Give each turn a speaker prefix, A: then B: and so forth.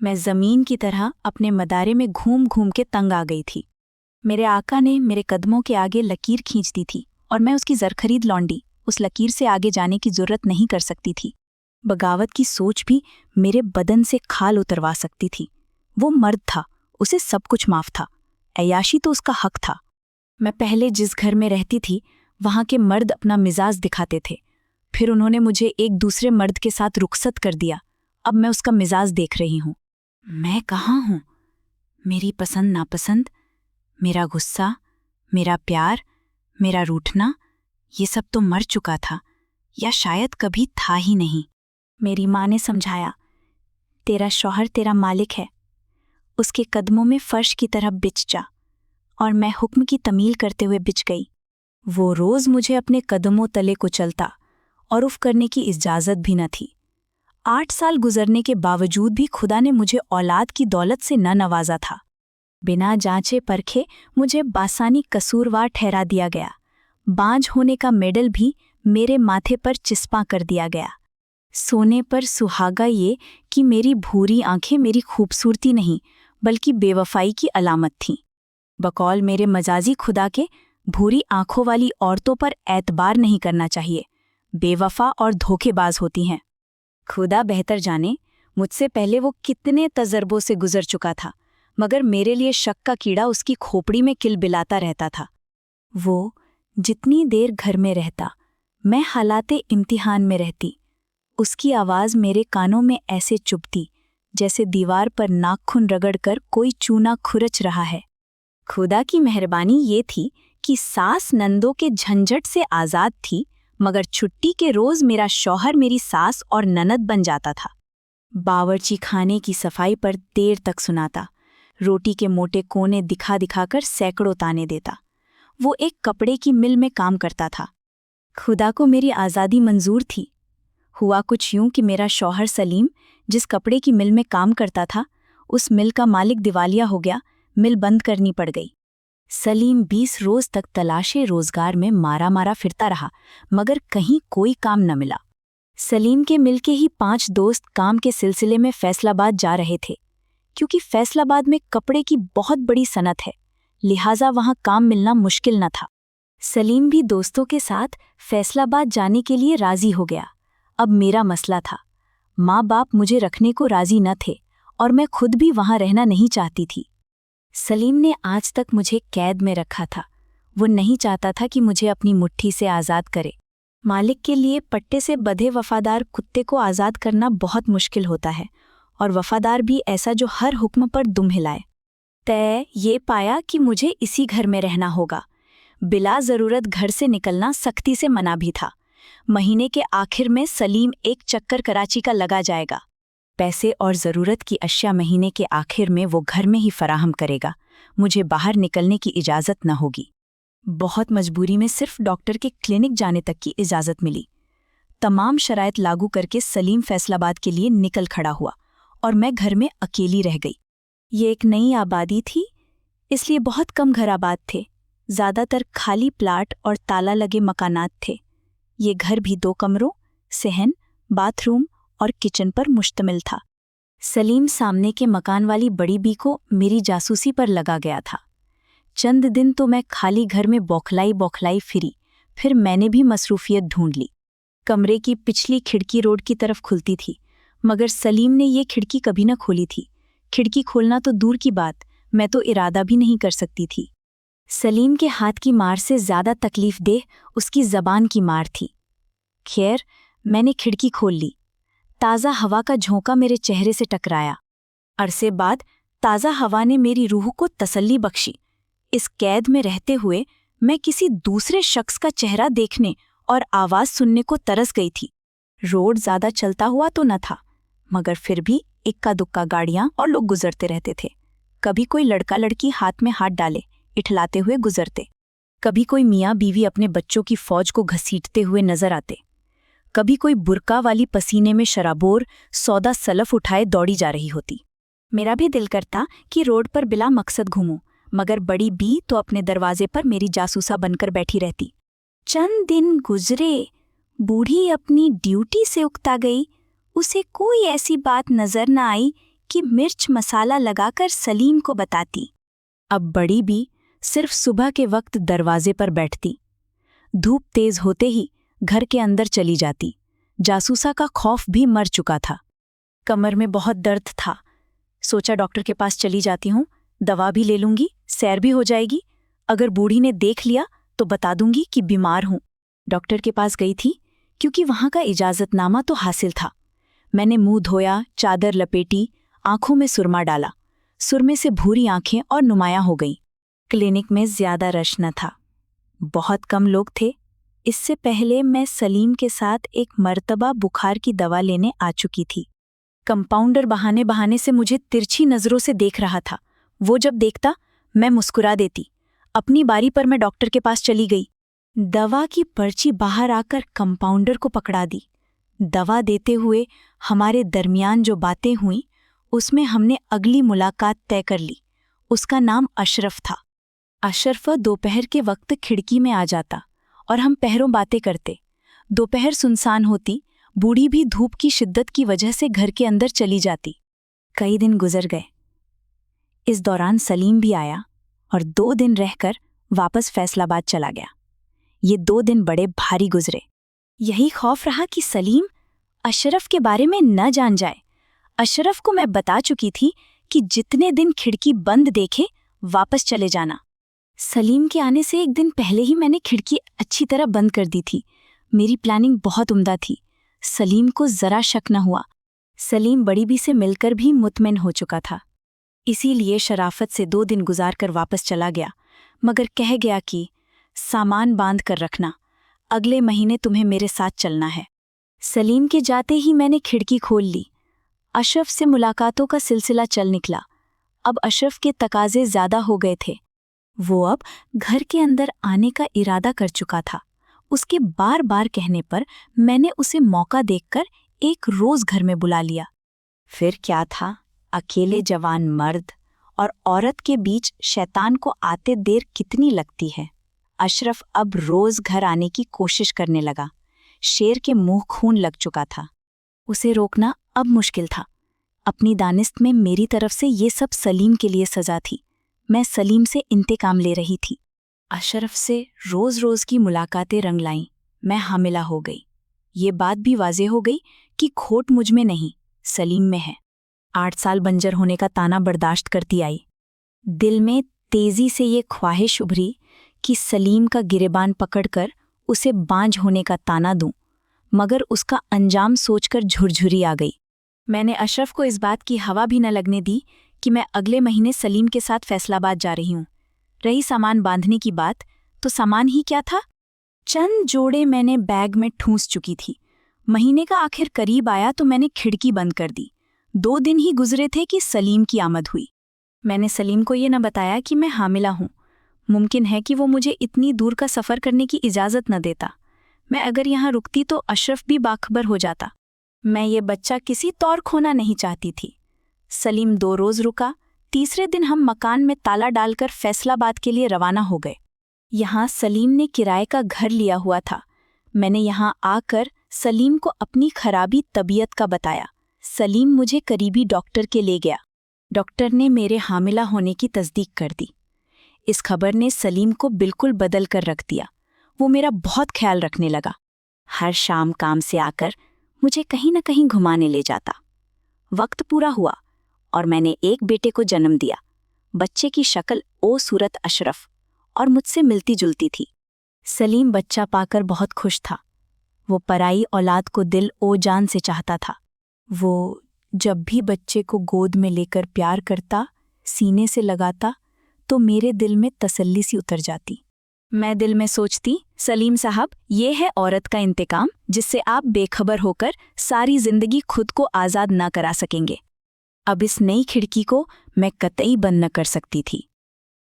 A: मैं जमीन की तरह अपने मदारे में घूम घूम के तंग आ गई थी। मेरे आका ने मेरे कदमों के आगे लकीर खींच दी थी और मैं उसकी जरखरीद लौंडी उस लकीर से आगे जाने की जरूरत नहीं कर सकती थी। बगावत की सोच भी मेरे बदन से खाल उतरवा सकती थी। वो मर्द था, उसे सब कुछ माफ था। अय्याशी तो उसका हक था। मैं पहले जिस घर में रहती थी वहां के मर्द अपना मिजाज दिखाते थे, फिर उन्होंने मुझे एक दूसरे मर्द के साथ रुखसत कर दिया। अब मैं उसका मिजाज देख रही हूं। मैं कहाँ हूं? मेरी पसंद नापसंद, मेरा गुस्सा, मेरा प्यार, मेरा रूठना, ये सब तो मर चुका था, या शायद कभी था ही नहीं। मेरी माँ ने समझाया, तेरा शौहर तेरा मालिक है, उसके कदमों में फर्श की तरह बिछ जा। और मैं हुक्म की तमील करते हुए बिछ गई। वो रोज मुझे अपने कदमों तले कुचलता और उफ करने की इजाजत भी न थी। 8 साल गुजरने के बावजूद भी खुदा ने मुझे औलाद की दौलत से न नवाजा था। बिना जांचे परखे मुझे बासानी कसूरवार ठहरा दिया गया। बांझ होने का मेडल भी मेरे माथे पर चिस्पा कर दिया गया। सोने पर सुहागा ये कि मेरी भूरी आंखें मेरी खूबसूरती नहीं बल्कि बेवफाई की अलामत थीं। बकौल मेरे मजाजी खुदा के, भूरी आंखों वाली औरतों पर एतबार नहीं करना चाहिए, बेवफा और धोखेबाज होती हैं। खुदा बेहतर जाने मुझसे पहले वो कितने तजर्बों से गुजर चुका था, मगर मेरे लिए शक का कीड़ा उसकी खोपड़ी में किलबिलाता रहता था। वो जितनी देर घर में रहता, मैं हालाते इम्तिहान में रहती। उसकी आवाज़ मेरे कानों में ऐसे चुभती जैसे दीवार पर नाखून रगड़कर कोई चूना खुरच रहा है। खुदा की मेहरबानी ये थी कि सास नंदों के झंझट से आज़ाद थी, मगर छुट्टी के रोज़ मेरा शौहर मेरी सास और ननद बन जाता था। बावर्ची खाने की सफाई पर देर तक सुनाता, रोटी के मोटे कोने दिखा दिखाकर सैकड़ों ताने देता। वो एक कपड़े की मिल में काम करता था। खुदा को मेरी आज़ादी मंजूर थी। हुआ कुछ यूं कि मेरा शौहर सलीम, जिस कपड़े की मिल में काम करता था, उस मिल का मालिक दिवालिया हो गया, मिल बंद करनी पड़ गई। सलीम 20 रोज तक तलाशे रोजगार में मारा मारा फिरता रहा, मगर कहीं कोई काम न मिला। सलीम के मिल के ही 5 दोस्त काम के सिलसिले में फैसलाबाद जा रहे थे। क्योंकि फैसलाबाद में कपड़े की बहुत बड़ी सनत है, लिहाजा वहां काम मिलना मुश्किल न था। सलीम भी दोस्तों के साथ फैसलाबाद जाने के लिए राजी हो गया। अब मेरा मसला था, माँ बाप मुझे रखने को राजी न थे और मैं खुद भी वहां रहना नहीं चाहती थी। सलीम ने आज तक मुझे कैद में रखा था। वो नहीं चाहता था कि मुझे अपनी मुट्ठी से आज़ाद करे। मालिक के लिए पट्टे से बंधे वफादार कुत्ते को आज़ाद करना बहुत मुश्किल होता है, और वफादार भी ऐसा जो हर हुक्म पर दुम हिलाए। तय ये पाया कि मुझे इसी घर में रहना होगा। बिला ज़रूरत घर से निकलना सख्ती से मना भी था। महीने के आखिर में सलीम एक चक्कर कराची का लगा जाएगा। पैसे और ज़रूरत की अशिया महीने के आखिर में वो घर में ही फराहम करेगा। मुझे बाहर निकलने की इजाज़त न होगी। बहुत मजबूरी में सिर्फ डॉक्टर के क्लिनिक जाने तक की इजाज़त मिली। तमाम शराइत लागू करके सलीम फैसलाबाद के लिए निकल खड़ा हुआ और मैं घर में अकेली रह गई। ये एक नई आबादी थी, इसलिए बहुत कम घर आबाद थे। ज़्यादातर खाली प्लाट और ताला लगे मकानात थे। ये घर भी 2 कमरों, सहन, बाथरूम और किचन पर मुश्तमिल था। सलीम सामने के मकान वाली बड़ी बी को मेरी जासूसी पर लगा गया था। चंद दिन तो मैं खाली घर में बौखलाई बौखलाई फिरी, फिर मैंने भी मसरूफियत ढूंढ ली। कमरे की पिछली खिड़की रोड की तरफ खुलती थी, मगर सलीम ने ये खिड़की कभी न खोली थी। खिड़की खोलना तो दूर की बात, मैं तो इरादा भी नहीं कर सकती थी। सलीम के हाथ की मार से ज़्यादा तकलीफ देह उसकी ज़बान की मार थी। खैर, मैंने खिड़की खोल ली। ताज़ा हवा का झोंका मेरे चेहरे से टकराया। अरसे बाद ताज़ा हवा ने मेरी रूह को तसल्ली बख्शी। इस कैद में रहते हुए मैं किसी दूसरे शख्स का चेहरा देखने और आवाज़ सुनने को तरस गई थी। रोड ज़्यादा चलता हुआ तो न था, मगर फिर भी इक्का दुक्का गाड़ियां और लोग गुजरते रहते थे। कभी कोई लड़का लड़की हाथ में हाथ डाले इठलाते हुए गुजरते, कभी कोई मियाँ बीवी अपने बच्चों की फौज को घसीटते हुए नजर आते, कभी कोई बुरका वाली पसीने में शराबोर सौदा सलफ उठाए दौड़ी जा रही होती। मेरा भी दिल करता कि रोड पर बिला मकसद घूमूं, मगर बड़ी बी तो अपने दरवाजे पर मेरी जासूसा बनकर बैठी रहती। चंद दिन गुजरे, बूढ़ी अपनी ड्यूटी से उकता गई। उसे कोई ऐसी बात नजर न आई कि मिर्च मसाला लगाकर सलीम को बताती। अब बड़ी भी सिर्फ सुबह के वक्त दरवाजे पर बैठती। धूप तेज होते ही घर के अंदर चली जाती। जासूसा का खौफ भी मर चुका था। कमर में बहुत दर्द था। सोचा डॉक्टर के पास चली जाती हूँ, दवा भी ले लूंगी, सैर भी हो जाएगी। अगर बूढ़ी ने देख लिया तो बता दूंगी कि बीमार हूँ। डॉक्टर के पास गई थी क्योंकि वहां का इजाजतनामा तो हासिल था। मैंने मुंह धोया, चादर लपेटी, आंखों में सुरमा डाला। सुरमे से भूरी आंखें और नुमायां हो गईं। क्लिनिक में ज्यादा रश न था, बहुत कम लोग थे। इससे पहले मैं सलीम के साथ एक मर्तबा बुखार की दवा लेने आ चुकी थी। कंपाउंडर बहाने बहाने से मुझे तिरछी नजरों से देख रहा था। वो जब देखता मैं मुस्कुरा देती। अपनी बारी पर मैं डॉक्टर के पास चली गई। दवा की पर्ची बाहर आकर कंपाउंडर को पकड़ा दी। दवा देते हुए हमारे दरमियान जो बातें हुईं उसमें हमने अगली मुलाकात तय कर ली। उसका नाम अशरफ था। अशरफ दोपहर के वक्त खिड़की में आ जाता और हम पहरों बातें करते। दोपहर सुनसान होती, बूढ़ी भी धूप की शिद्दत की वजह से घर के अंदर चली जाती। कई दिन गुजर गए। इस दौरान सलीम भी आया और 2 दिन रहकर वापस फैसलाबाद चला गया। ये 2 दिन बड़े भारी गुजरे। यही खौफ रहा कि सलीम अशरफ के बारे में न जान जाए। अशरफ को मैं बता चुकी थी कि जितने दिन खिड़की बंद देखे वापस चले जाना। सलीम के आने से एक दिन पहले ही मैंने खिड़की अच्छी तरह बंद कर दी थी। मेरी प्लानिंग बहुत उम्दा थी। सलीम को जरा शक न हुआ। सलीम बड़ी बी से मिलकर भी मुतमिन हो चुका था। इसीलिए शराफत से 2 दिन गुजार कर वापस चला गया, मगर कह गया कि सामान बांध कर रखना, अगले महीने तुम्हें मेरे साथ चलना है। सलीम के जाते ही मैंने खिड़की खोल ली। अशरफ से मुलाकातों का सिलसिला चल निकला। अब अशरफ के तकाजे ज्यादा हो गए थे। वो अब घर के अंदर आने का इरादा कर चुका था। उसके बार बार कहने पर मैंने उसे मौका देखकर एक रोज घर में बुला लिया। फिर क्या था, अकेले जवान मर्द और औरत के बीच शैतान को आते देर कितनी लगती है। अशरफ अब रोज घर आने की कोशिश करने लगा। शेर के मुंह खून लग चुका था। उसे रोकना अब मुश्किल था। अपनी दानिस्त में मेरी तरफ से ये सब सलीम के लिए सजा थी। मैं सलीम से इंतकाम ले रही थी। अशरफ से रोज रोज की मुलाकातें रंग लाईं। मैं हामिला हो गई। ये बात भी वाजे हो गई कि खोट मुझ में नहीं, सलीम में है। 8 साल बंजर होने का ताना बर्दाश्त करती आई। दिल में तेजी से ये ख्वाहिश उभरी कि सलीम का गिरेबान पकड़कर उसे बांझ होने का ताना दूं, मगर उसका अंजाम सोचकर झुरझुरी आ गई। मैंने अशरफ को इस बात की हवा भी न लगने दी कि मैं अगले महीने सलीम के साथ फैसलाबाद जा रही हूं। रही सामान बांधने की बात, तो सामान ही क्या था। चंद जोड़े मैंने बैग में ठूंस चुकी थी। महीने का आखिर करीब आया तो मैंने खिड़की बंद कर दी। 2 दिन ही गुजरे थे कि सलीम की आमद हुई। मैंने सलीम को ये न बताया कि मैं हामिला हूं। मुमकिन है कि वो मुझे इतनी दूर का सफ़र करने की इजाज़त न देता। मैं अगर यहाँ रुकती तो अशरफ भी बाखबर हो जाता। मैं ये बच्चा किसी तौर खोना नहीं चाहती थी। सलीम 2 रोज़ रुका। तीसरे दिन हम मकान में ताला डालकर फैसलाबाद के लिए रवाना हो गए। यहाँ सलीम ने किराए का घर लिया हुआ था। मैंने यहाँ आकर सलीम को अपनी खराबी तबीयत का बताया। सलीम मुझे करीबी डॉक्टर के ले गया। डॉक्टर ने मेरे हामिला होने की तस्दीक कर दी। इस खबर ने सलीम को बिल्कुल बदल कर रख दिया। वो मेरा बहुत ख्याल रखने लगा। हर शाम काम से आकर मुझे कहीं न कहीं घुमाने ले जाता। वक्त पूरा हुआ और मैंने एक बेटे को जन्म दिया। बच्चे की शक्ल ओ सूरत अशरफ और मुझसे मिलती जुलती थी। सलीम बच्चा पाकर बहुत खुश था। वो पराई औलाद को दिल ओ जान से चाहता था। वो जब भी बच्चे को गोद में लेकर प्यार करता, सीने से लगाता, तो मेरे दिल में तसल्ली सी उतर जाती। मैं दिल में सोचती, सलीम साहब, ये है औरत का इंतकाम जिससे आप बेखबर होकर सारी जिंदगी खुद को आज़ाद ना करा सकेंगे। अब इस नई खिड़की को मैं कतई बंद न कर सकती थी।